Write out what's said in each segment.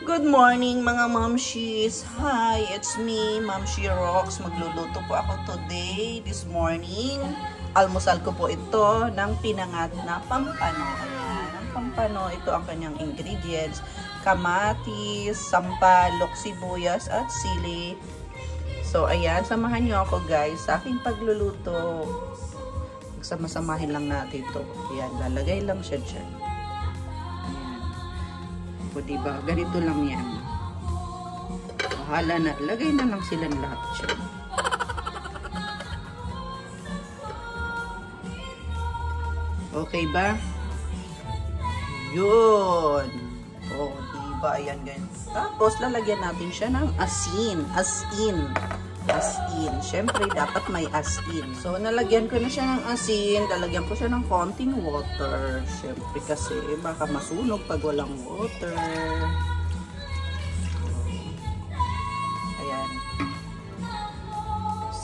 Good morning mga mamshis. Hi, it's me, Mamshi Rocks. Magluluto po ako today, this morning. Almusal ko po ito ng pinangat na pampano. Ayan, ang pampano, ito ang kanyang ingredients. Kamatis, sampalok, sibuyas, at sili. So, ayan, samahan nyo ako guys sa aking pagluluto. Magsama-samahin lang natin ito. Ayan, lalagay lang siya dyan. O diba, ganito lang yan. Bahala na, lagay na lang silang lahat dyan. Okay ba? Yun. O diba, ayan ganyan. Tapos lalagyan natin siya ng asin. Asin. Siyempre, dapat may asin. So, nalagyan ko na siya ng asin. Lalagyan ko siya ng konting water. Siyempre, kasi baka masunog pag walang water. Ayan.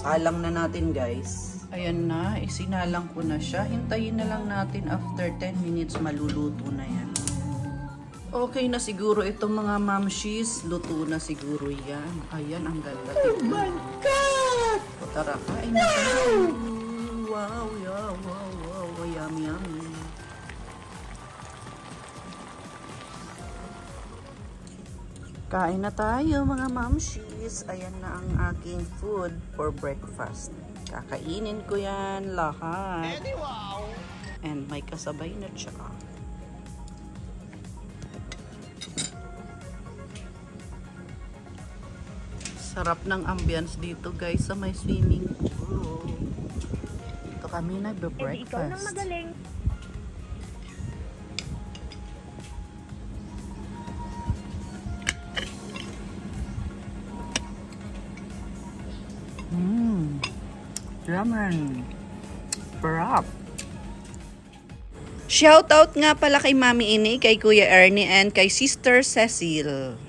Salang na natin, guys. Ayan na. Isinalang ko na siya. Hintayin na lang natin after 10 minutes maluluto na yan. Okay na siguro itong mga mamshis. Luto na siguro yan. Ayan, ang ganda. Oh my God! O tara, kain na tayo. Wow, yeah, wow, yummy, yummy. Kain na tayo mga mamshis. Ayan na ang aking food for breakfast. Kakainin ko yan lahat. And may kasabay na siya. Sarap ng ambience dito guys sa may swimming pool. Ito kami nagbe-breakfast. Ikaw nang magaling. Ramen. Sarap. Shoutout nga pala kay Mami Ini, kay Kuya Ernie, and kay Sister Cecil.